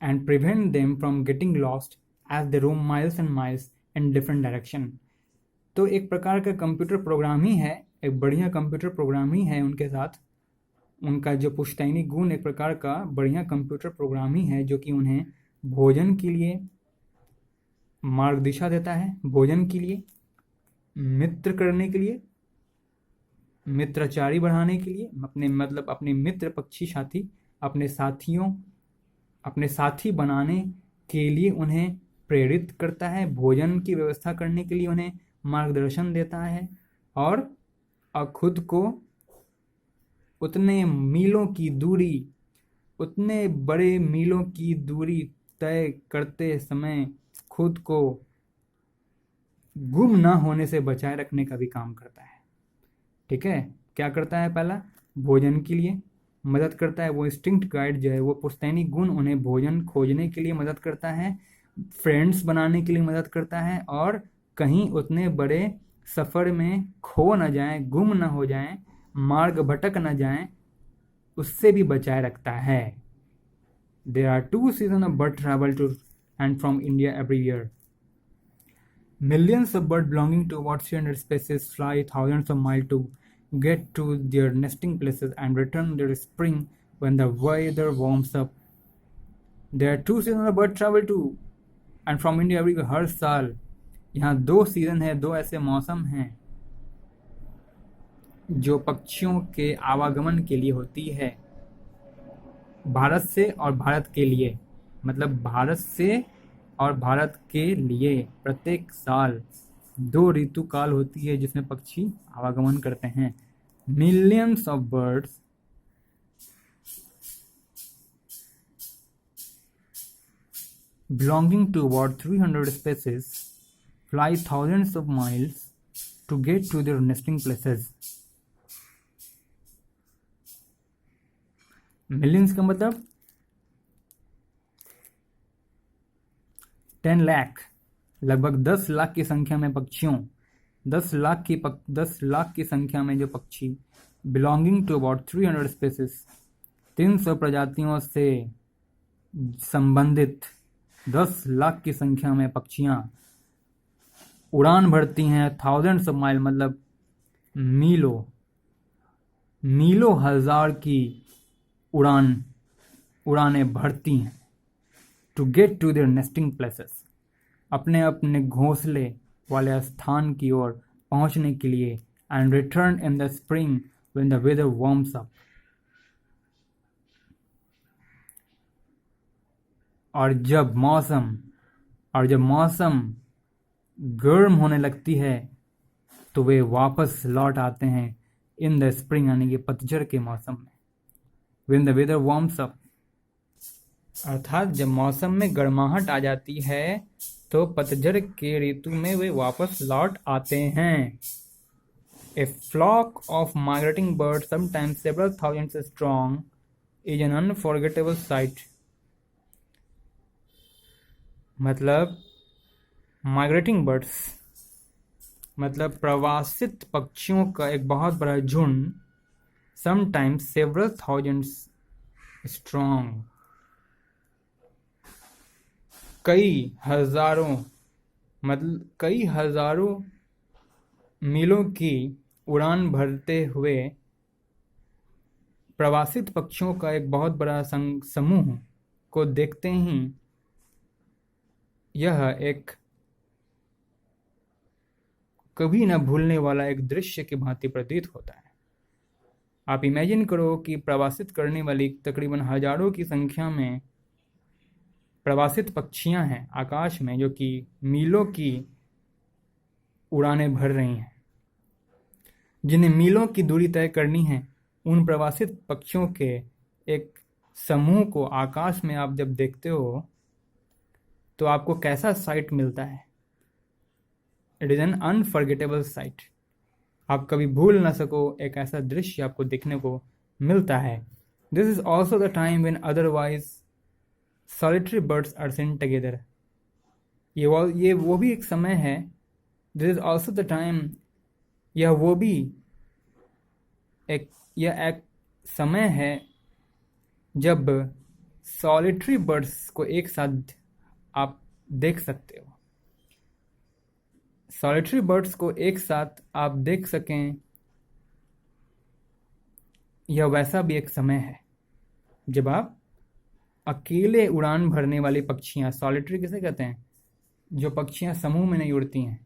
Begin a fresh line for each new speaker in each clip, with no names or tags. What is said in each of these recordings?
and prevent them from getting lost as they roam miles and miles in different direction। तो एक प्रकार का computer program ही है, एक बढ़िया कंप्यूटर प्रोग्राम ही है उनके साथ। उनका जो पुश्तैनी गुण एक प्रकार का बढ़िया कंप्यूटर प्रोग्राम ही है, जो कि उन्हें भोजन के लिए मार्ग दिशा देता है, भोजन के लिए, मित्र करने के लिए, मित्राचारी बढ़ाने के लिए, अपने मित्र पक्षी साथी, अपने साथी बनाने के लिए उन्हें प्रेरित करता है, भोजन की व्यवस्था करने के लिए उन्हें मार्गदर्शन देता है, और खुद को उतने बड़े मीलों की दूरी तय करते समय खुद को गुम ना होने से बचाए रखने का भी काम करता है। ठीक है, क्या करता है? पहला, भोजन के लिए मदद करता है, वो इंस्टिंक्ट गाइड जो है, वो पुश्तैनी गुण उन्हें भोजन खोजने के लिए मदद करता है, फ्रेंड्स बनाने के लिए मदद करता है, और कहीं उतने बड़े सफ़र में खो न जाएं, गुम न हो जाएं, मार्ग भटक न जाएं, उससे भी बचाए रखता है। There are 2 seasons of bird travel to and from India every year. Millions of birds belonging to about 300 species fly thousands of miles to get to their nesting places and return their spring when the weather warms up. There are 2 seasons of bird travel to and from India every year. हर साल यहाँ 2 season है, 2 ऐसे मौसम हैं जो पक्षियों के आवागमन के लिए होती है, भारत से और भारत के लिए, मतलब भारत से और भारत के लिए प्रत्येक साल 2 ऋतुकाल होती है जिसमें पक्षी आवागमन करते हैं। Millions of birds belonging to about 300 species fly thousands of miles to get to their nesting places. Millions का मतलब 10 लाख, लगभग 10 लाख की संख्या में पक्षियों, 10 लाख की संख्या में जो पक्षी, बिलोंगिंग टू अबाउट 300 स्पेसीज, 300 प्रजातियों से संबंधित 10 लाख की संख्या में पक्षियां उड़ान भरती हैं, थाउजेंड्स ऑफ माइल मतलब मीलों हजार की उड़ानें भरती हैं, to get to their nesting places, अपने अपने घोंसले वाले स्थान की ओर पहुंचने के लिए, and return in the spring when the weather warms up, और जब मौसम गर्म होने लगती है तो वे वापस लौट आते हैं इन द स्प्रिंग, यानी कि पतझड़ के मौसम में, when the weather warms up, अर्थात जब मौसम में गर्माहट आ जाती है तो पतझड़ के ऋतु में वे वापस लौट आते हैं। A flock of migrating bird sometimes several thousands strong is an unforgettable sight. मतलब माइग्रेटिंग बर्ड्स मतलब प्रवासित पक्षियों का एक बहुत बड़ा झुंड, समटाइम्स सेवरल थाउजेंड्स स्ट्रॉन्ग, कई हजारों मीलों की उड़ान भरते हुए प्रवासित पक्षियों का एक बहुत बड़ा समूह को देखते ही यह एक कभी न भूलने वाला एक दृश्य की भांति प्रतीत होता है। आप इमेजिन करो कि प्रवासित करने वाली तकरीबन हजारों की संख्या में प्रवासित पक्षियां हैं आकाश में, जो कि मीलों की उड़ानें भर रही हैं, जिन्हें मीलों की दूरी तय करनी है। उन प्रवासित पक्षियों के एक समूह को आकाश में आप जब देखते हो तो आपको कैसा साइट मिलता है? It is an unforgettable site. आप कभी भूल ना सको एक ऐसा दृश्य आपको देखने को मिलता है। This is also the time when otherwise solitary birds are seen together. ये वो भी एक समय है। This is also the time, यह एक समय है जब सॉलिटरी बर्ड्स को एक साथ आप देख सकते हो, सॉलिटरी बर्ड्स को एक साथ आप देख सकें, यह वैसा भी एक समय है जब आप अकेले उड़ान भरने वाली पक्षियां, सॉलिटरी किसे कहते हैं, जो पक्षियां समूह में नहीं उड़ती हैं,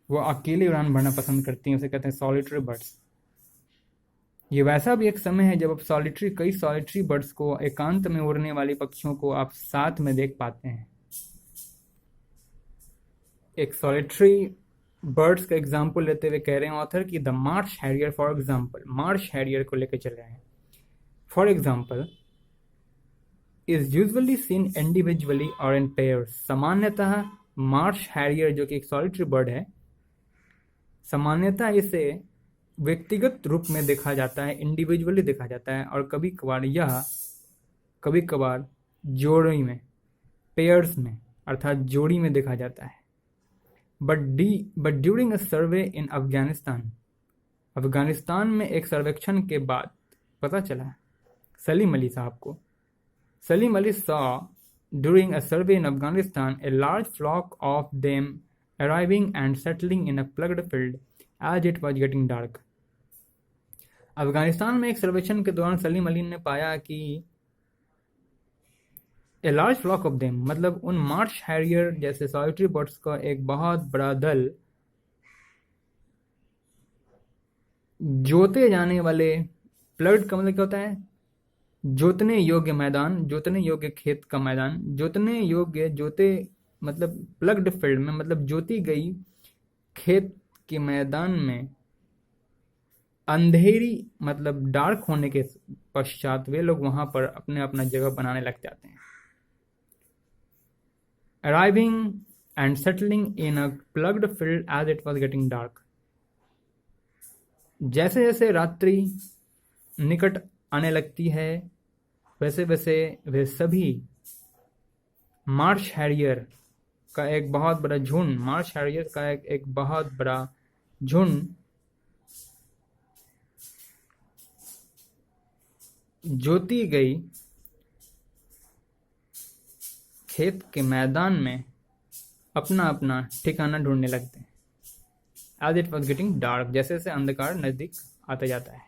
वो अकेले उड़ान भरना पसंद करती हैं, उसे कहते हैं सॉलिटरी बर्ड्स। ये वैसा भी एक समय है जब आप कई सॉलिटरी बर्ड्स को, एकांत में उड़ने वाली पक्षियों को आप साथ में देख पाते हैं। एक सॉलिटरी बर्ड्स का एग्जाम्पल लेते हुए कह रहे हैं ऑथर कि the Marsh Harrier, for example, Marsh Harrier को लेकर चल रहे हैं। For example, is usually scene individually और इन पेयर्स। सामान्यतः मार्श हैरियर, जो कि एक सॉलिटरी बर्ड है, सामान्यतः इसे व्यक्तिगत रूप में देखा जाता है, इंडिविजुअली देखा जाता है, और कभी कभार जोड़ी में, पेयर्स में, अर्थात जोड़ी में देखा जाता है। बट ड्यूरिंग अ सर्वे इन अफगानिस्तान में एक सर्वेक्षण के बाद पता चला, सलीम अली साहब को, Salim Ali saw during a survey in Afghanistan a large flock of them arriving and settling in a plugged field as it was getting dark. Afghanistan में एक सर्वेक्षण के दौरान सलीम अली ने पाया कि a large flock of them, मतलब उन मार्श हैरियर जैसे सॉलिटरी बर्ड्स का एक बहुत बड़ा दल जोते जाने वाले, प्लग्ड का मतलब क्या होता है, जोतने योग्य मैदान, जोतने योग्य खेत का मैदान, जोतने योग्य, जोते मतलब प्लग्ड फील्ड में, मतलब जोती गई खेत के मैदान में अंधेरी मतलब डार्क होने के पश्चात वे लोग वहां पर अपना जगह बनाने लग जाते हैं। Arriving and settling in a plugged field as it was getting dark. जैसे जैसे रात्रि निकट आने लगती है, वैसे वैसे वे सभी मार्श हैरियर का एक बहुत बड़ा झुंड, मार्श हैरियर का एक बहुत बड़ा झुंड जोती गई खेत के मैदान में अपना ठिकाना ढूंढने लगते हैं। As it was getting dark, जैसे जैसे अंधकार नजदीक आता जाता है।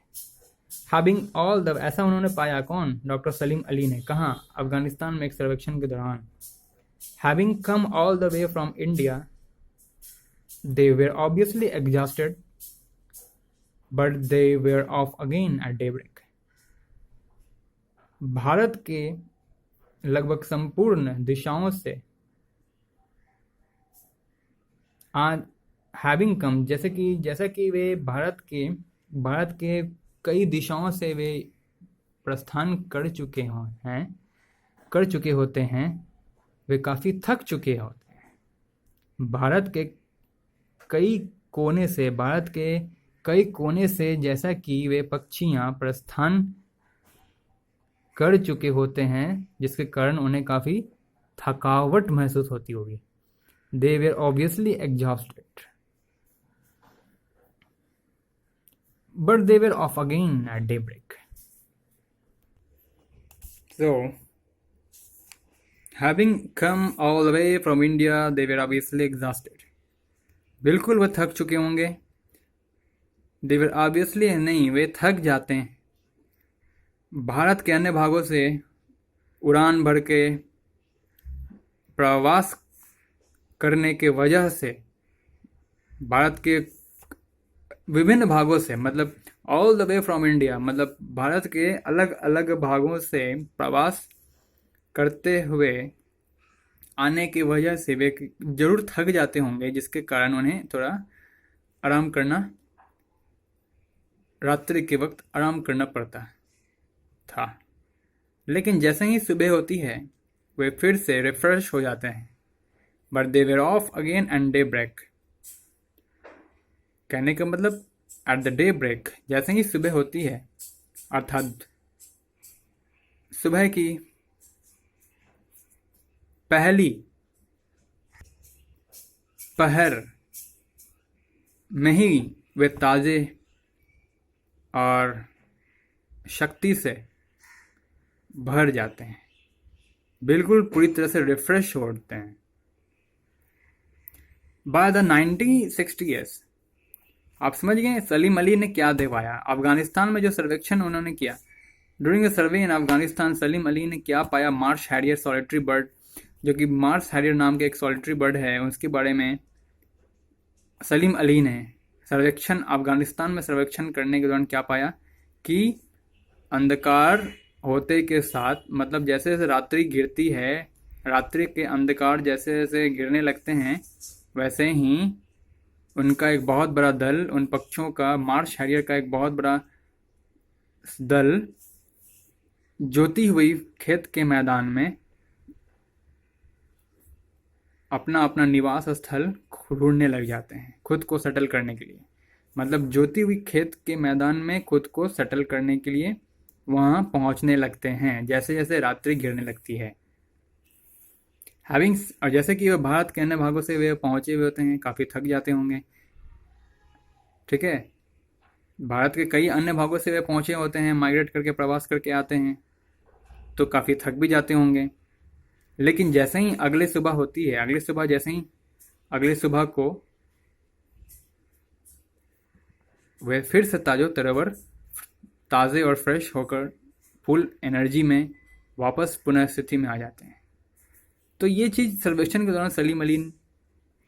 Having all the, ऐसा उन्होंने पाया, कौन, डॉक्टर सलीम अली ने, कहा, अफगानिस्तान में एक सर्वेक्षण के दौरान। Having come all the way from India, they were obviously exhausted, but they were off again at daybreak. Bharat के लगभग संपूर्ण दिशाओं से हैविंग कम, जैसा कि वे भारत के कई दिशाओं से वे प्रस्थान कर चुके होते हैं, वे काफ़ी थक चुके होते हैं। भारत के कई कोने से जैसा कि वे पक्षियां प्रस्थान कर चुके होते हैं, जिसके कारण उन्हें काफ़ी थकावट महसूस होती होगी। They were obviously exhausted, but they were off again at daybreak. So, having come all the way from India, they were obviously exhausted. बिल्कुल वह थक चुके होंगे। They were obviously नहीं, वे थक जाते हैं। भारत के अन्य भागों से उड़ान भर के प्रवास करने के वजह से, भारत के विभिन्न भागों से, मतलब all the way from India, मतलब भारत के अलग अलग भागों से प्रवास करते हुए आने की वजह से वे जरूर थक जाते होंगे, जिसके कारण उन्हें थोड़ा आराम करना, रात्रि के वक्त आराम करना पड़ता था। लेकिन जैसे ही सुबह होती है वे फिर से रिफ्रेश हो जाते हैं। But they were off again and daybreak, कहने का मतलब एट द डे ब्रेक, जैसे ही सुबह होती है, अर्थात सुबह की पहली पहर में ही वे ताज़े और शक्ति से भर जाते हैं, बिल्कुल पूरी तरह से रिफ्रेश होते हैं। बाय द 1960s, आप समझ गए सलीम अली ने क्या दिखाया। अफगानिस्तान में जो सर्वेक्षण उन्होंने किया, ड्यूरिंग ए सर्वे इन अफगानिस्तान, सलीम अली ने क्या पाया, मार्श हैरियर सॉलिटरी बर्ड, जो कि मार्श हैरियर नाम के एक सॉलिटरी बर्ड है, उसके बारे में सलीम अली ने सर्वेक्षण अफगानिस्तान में सर्वेक्षण करने के दौरान क्या पाया कि अंधकार होते के साथ, मतलब जैसे जैसे रात्रि गिरती है, रात्रि के अंधकार जैसे जैसे गिरने लगते हैं, वैसे ही उनका एक बहुत बड़ा दल, उन पक्षियों का, मार्श हैरियर का एक बहुत बड़ा दल जोती हुई खेत के मैदान में अपना अपना निवास स्थल ढूंढने लग जाते हैं, खुद को सेटल करने के लिए। मतलब जोती हुई खेत के मैदान में खुद को सेटल करने के लिए वहाँ पहुँचने लगते हैं जैसे जैसे रात्रि गिरने लगती है। और जैसे कि वे भारत के अन्य भागों से वे पहुँचे हुए होते हैं, काफ़ी थक जाते होंगे, ठीक है। भारत के कई अन्य भागों से वे पहुँचे होते हैं, माइग्रेट करके प्रवास करके आते हैं, तो काफ़ी थक भी जाते होंगे। लेकिन जैसे ही अगली सुबह होती है, अगली सुबह को वे फिर से ताज़े और फ्रेश होकर फुल एनर्जी में वापस पुनः स्थिति में आ जाते हैं। तो ये चीज़ सर्वेक्षण के दौरान सलीम अली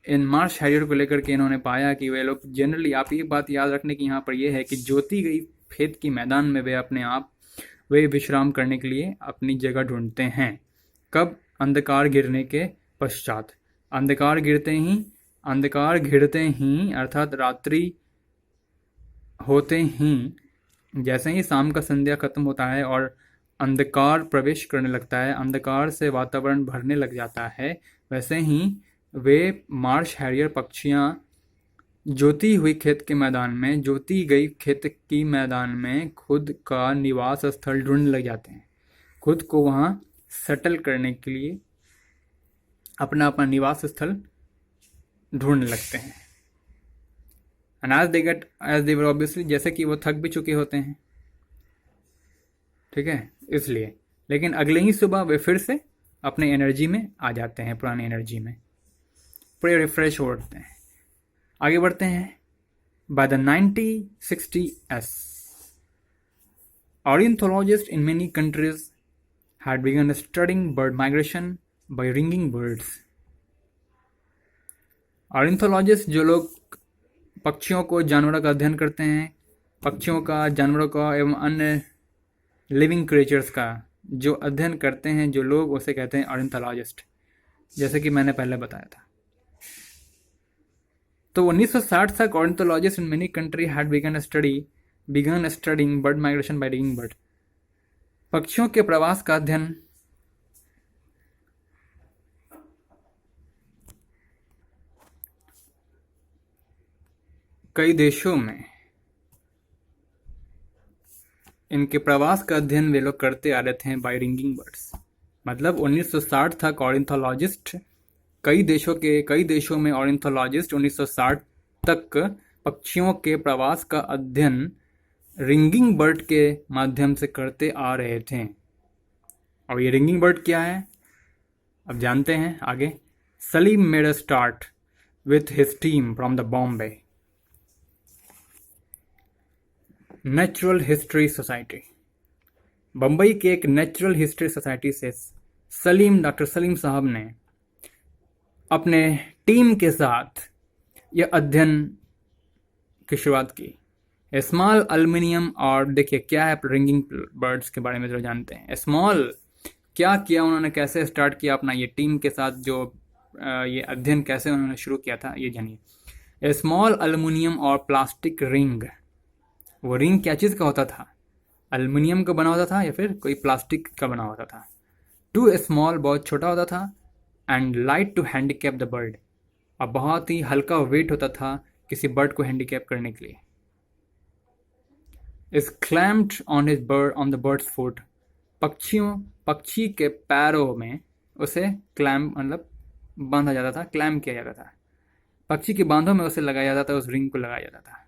इन मार्श हैरियर को लेकर के इन्होंने पाया कि वे लोग जनरली, आप ये बात याद रखने की यहाँ पर ये है कि जोती गई खेत की मैदान में वे विश्राम करने के लिए अपनी जगह ढूंढते हैं। कब? अंधकार गिरने के पश्चात। अंधकार गिरते ही अर्थात रात्रि होते ही, जैसे ही शाम का संध्या खत्म होता है और अंधकार प्रवेश करने लगता है, अंधकार से वातावरण भरने लग जाता है, वैसे ही वे मार्श हैरियर पक्षियाँ जोती गई खेत की मैदान में खुद का निवास स्थल ढूंढने लग जाते हैं, खुद को वहाँ सेटल करने के लिए अपना अपना निवास स्थल ढूंढने लगते हैं। And as they were obviously, जैसे कि वो थक भी चुके होते हैं, ठीक है, इसलिए। लेकिन अगले ही सुबह वे फिर से अपने एनर्जी में आ जाते हैं, पुरानी एनर्जी में, पूरे रिफ्रेश हो जाते हैं। आगे बढ़ते हैं। By the 1960s, ornithologists in many countries had begun studying bird migration by ringing birds. Ornithologist, जो लोग पक्षियों को, जानवरों का अध्ययन करते हैं, पक्षियों का, जानवरों का एवं अन्य लिविंग क्रिएचर्स का जो अध्ययन करते हैं जो लोग, उसे कहते हैं ऑर्निथोलॉजिस्ट, जैसे कि मैंने पहले बताया था। तो 1960 तक ornithologist in many country had begun studying bird migration by ringing bird. पक्षियों के प्रवास का अध्ययन कई देशों में, इनके प्रवास का अध्ययन वे लोग करते आ रहे थे बाय रिंगिंग बर्ड्स। मतलब 1960 तक ऑर्निथोलॉजिस्ट, कई देशों में ऑर्निथोलॉजिस्ट 1960 तक पक्षियों के प्रवास का अध्ययन रिंगिंग बर्ड के माध्यम से करते आ रहे थे। और ये रिंगिंग बर्ड क्या है, अब जानते हैं आगे। Salim made a start with his team from the Bombay natural history society. Bombay के एक नेचुरल हिस्ट्री सोसाइटी से डॉक्टर सलीम साहब ने अपने टीम के साथ यह अध्ययन की शुरुआत की। स्मॉल एल्युमिनियम, और देखिए क्या है रिंगिंग बर्ड्स के बारे में जो जानते हैं। स्मॉल क्या किया उन्होंने, कैसे स्टार्ट किया अपना ये टीम के साथ जो ये अध्ययन कैसे उन्होंने शुरू किया था, ये जानिए। स्मॉल एल्युमिनियम और प्लास्टिक रिंग। वो रिंग क्या चीज़ का होता था, एल्युमिनियम का बना होता था या फिर कोई प्लास्टिक का बना होता था। टू स्मॉल, बहुत छोटा होता था, and light to handicap the bird, और बहुत ही हल्का वेट होता था किसी बर्ड को हैंडीकैप करने के लिए। Is clamped on the birds foot, पक्षी के पैरों में उसे क्लैम्प मतलब बांधा जाता था, क्लैम्प किया जाता था। पक्षी के बांधों में उसे लगाया जाता था, उस रिंग को लगाया जाता था।